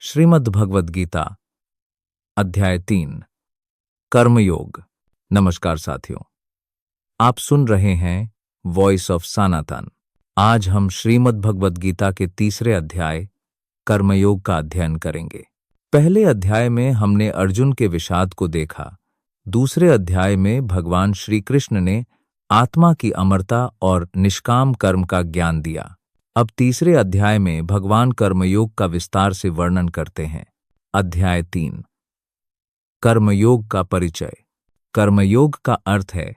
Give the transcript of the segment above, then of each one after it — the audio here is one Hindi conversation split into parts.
श्रीमद् भगवद गीता अध्याय 3 कर्मयोग। नमस्कार साथियों, आप सुन रहे हैं वॉइस ऑफ सनातन। आज हम श्रीमद् भगवद गीता के तीसरे अध्याय कर्मयोग का अध्ययन करेंगे। पहले अध्याय में हमने अर्जुन के विषाद को देखा। दूसरे अध्याय में भगवान श्री कृष्ण ने आत्मा की अमरता और निष्काम कर्म का ज्ञान दिया। अब तीसरे अध्याय में भगवान कर्मयोग का विस्तार से वर्णन करते हैं। अध्याय 3 कर्मयोग का परिचय। कर्मयोग का अर्थ है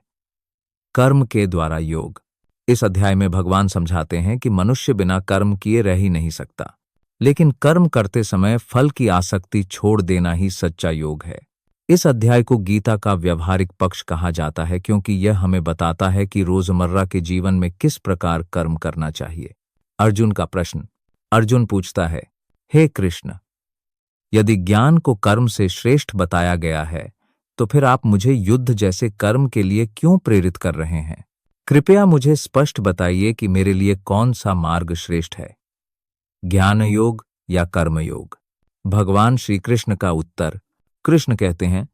कर्म के द्वारा योग। इस अध्याय में भगवान समझाते हैं कि मनुष्य बिना कर्म किए रह ही नहीं सकता, लेकिन कर्म करते समय फल की आसक्ति छोड़ देना ही सच्चा योग है। इस अध्याय को गीता का व्यवहारिक पक्ष कहा जाता है, क्योंकि यह हमें बताता है कि रोजमर्रा के जीवन में किस प्रकार कर्म करना चाहिए। अर्जुन का प्रश्न। अर्जुन पूछता है, हे कृष्ण, यदि ज्ञान को कर्म से श्रेष्ठ बताया गया है, तो फिर आप मुझे युद्ध जैसे कर्म के लिए क्यों प्रेरित कर रहे हैं? कृपया मुझे स्पष्ट बताइए कि मेरे लिए कौन सा मार्ग श्रेष्ठ है, ज्ञान योग या कर्मयोग? भगवान श्री कृष्ण का उत्तर। कृष्ण कहते हैं,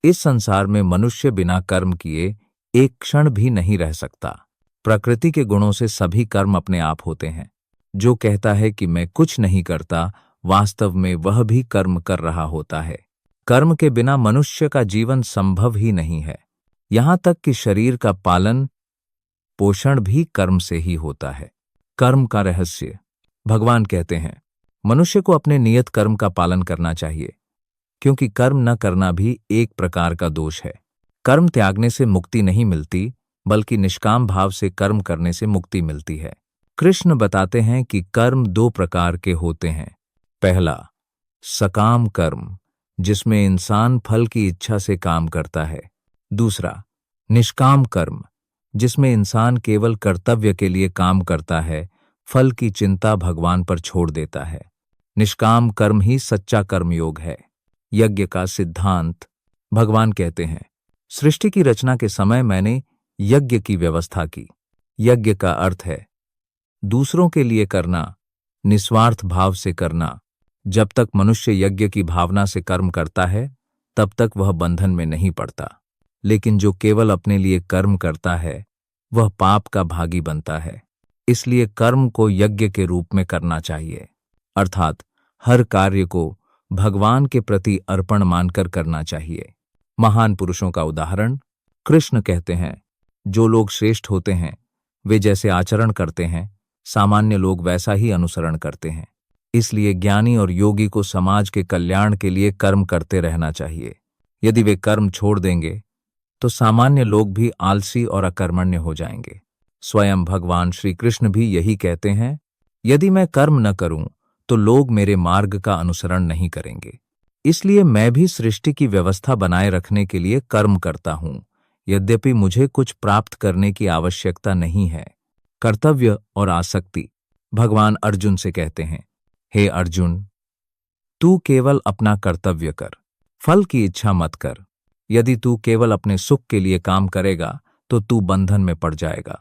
इस संसार में मनुष्य बिना कर्म किए एक क्षण भी नहीं रह सकता। प्रकृति के गुणों से सभी कर्म अपने आप होते हैं। जो कहता है कि मैं कुछ नहीं करता, वास्तव में वह भी कर्म कर रहा होता है। कर्म के बिना मनुष्य का जीवन संभव ही नहीं है। यहां तक कि शरीर का पालन पोषण भी कर्म से ही होता है। कर्म का रहस्य। भगवान कहते हैं, मनुष्य को अपने नियत कर्म का पालन करना चाहिए, क्योंकि कर्म न करना भी एक प्रकार का दोष है। कर्म त्यागने से मुक्ति नहीं मिलती, बल्कि निष्काम भाव से कर्म करने से मुक्ति मिलती है। कृष्ण बताते हैं कि कर्म दो प्रकार के होते हैं। पहला, सकाम कर्म, जिसमें इंसान फल की इच्छा से काम करता है। दूसरा, निष्काम कर्म, जिसमें इंसान केवल कर्तव्य के लिए काम करता है, फल की चिंता भगवान पर छोड़ देता है। निष्काम कर्म ही सच्चा कर्मयोग है। यज्ञ का सिद्धांत। भगवान कहते हैं, सृष्टि की रचना के समय मैंने यज्ञ की व्यवस्था की। यज्ञ का अर्थ है दूसरों के लिए करना, निस्वार्थ भाव से करना। जब तक मनुष्य यज्ञ की भावना से कर्म करता है, तब तक वह बंधन में नहीं पड़ता। लेकिन जो केवल अपने लिए कर्म करता है, वह पाप का भागी बनता है। इसलिए कर्म को यज्ञ के रूप में करना चाहिए, अर्थात हर कार्य को भगवान के प्रति अर्पण मानकर करना चाहिए। महान पुरुषों का उदाहरण। कृष्ण कहते हैं, जो लोग श्रेष्ठ होते हैं, वे जैसे आचरण करते हैं, सामान्य लोग वैसा ही अनुसरण करते हैं। इसलिए ज्ञानी और योगी को समाज के कल्याण के लिए कर्म करते रहना चाहिए। यदि वे कर्म छोड़ देंगे, तो सामान्य लोग भी आलसी और अकर्मण्य हो जाएंगे। स्वयं भगवान श्री कृष्ण भी यही कहते हैं, यदि मैं कर्म न करूं, तो लोग मेरे मार्ग का अनुसरण नहीं करेंगे। इसलिए मैं भी सृष्टि की व्यवस्था बनाए रखने के लिए कर्म करता हूं, यद्यपि मुझे कुछ प्राप्त करने की आवश्यकता नहीं है। कर्तव्य और आसक्ति। भगवान अर्जुन से कहते हैं, हे अर्जुन, तू केवल अपना कर्तव्य कर, फल की इच्छा मत कर। यदि तू केवल अपने सुख के लिए काम करेगा, तो तू बंधन में पड़ जाएगा।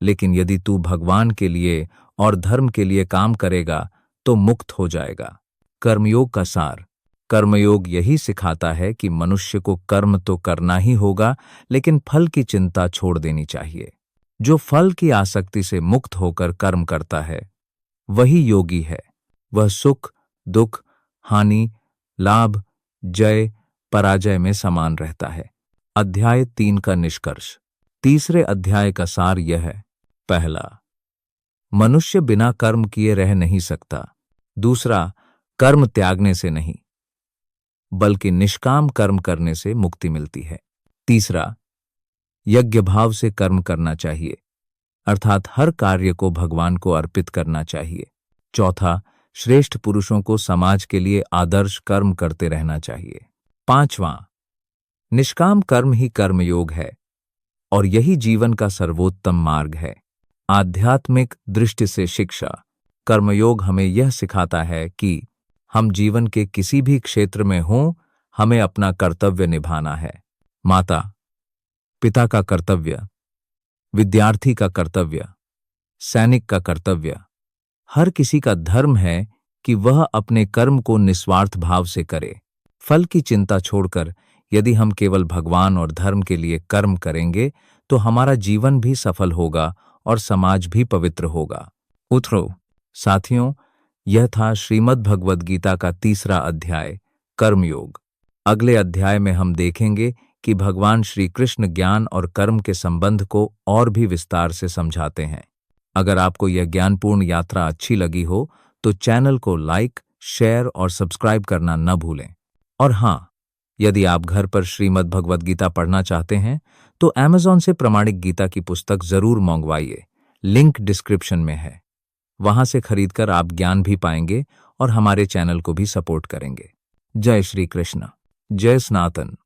लेकिन यदि तू भगवान के लिए और धर्म के लिए काम करेगा, तो मुक्त हो जाएगा। कर्मयोग का सार। कर्मयोग यही सिखाता है कि मनुष्य को कर्म तो करना ही होगा, लेकिन फल की चिंता छोड़ देनी चाहिए। जो फल की आसक्ति से मुक्त होकर कर्म करता है, वही योगी है। वह सुख, दुख, हानि, लाभ, जय, पराजय में समान रहता है। अध्याय 3 का निष्कर्ष। तीसरे अध्याय का सार यह है। पहला, मनुष्य बिना कर्म किए रह नहीं सकता। दूसरा, कर्म त्यागने से नहीं, बल्कि निष्काम कर्म करने से मुक्ति मिलती है। तीसरा, यज्ञ भाव से कर्म करना चाहिए, अर्थात हर कार्य को भगवान को अर्पित करना चाहिए। चौथा, श्रेष्ठ पुरुषों को समाज के लिए आदर्श कर्म करते रहना चाहिए। पांचवां, निष्काम कर्म ही कर्मयोग है, और यही जीवन का सर्वोत्तम मार्ग है। आध्यात्मिक दृष्टि से शिक्षा। कर्मयोग हमें यह सिखाता है कि हम जीवन के किसी भी क्षेत्र में हों, हमें अपना कर्तव्य निभाना है। माता पिता का कर्तव्य, विद्यार्थी का कर्तव्य, सैनिक का कर्तव्य, हर किसी का धर्म है कि वह अपने कर्म को निस्वार्थ भाव से करे। फल की चिंता छोड़कर यदि हम केवल भगवान और धर्म के लिए कर्म करेंगे तो हमारा जीवन भी सफल होगा और समाज भी पवित्र होगा। उठो साथियों, यह था श्रीमद् भगवद गीता का तीसरा अध्याय, कर्मयोग। अगले अध्याय में हम देखेंगे कि भगवान श्री कृष्ण ज्ञान और कर्म के संबंध को और भी विस्तार से समझाते हैं। अगर आपको यह ज्ञानपूर्ण यात्रा अच्छी लगी हो तो चैनल को लाइक, शेयर और सब्सक्राइब करना न भूलें। और हाँ, यदि आप घर पर श्रीमद् भगवद गीता पढ़ना चाहते हैं तो अमेज़न से प्रमाणिक गीता की पुस्तक जरूर मंगवाइए। लिंक डिस्क्रिप्शन में है। वहां से खरीदकर आप ज्ञान भी पाएंगे और हमारे चैनल को भी सपोर्ट करेंगे। जय श्री कृष्ण, जय सनातन।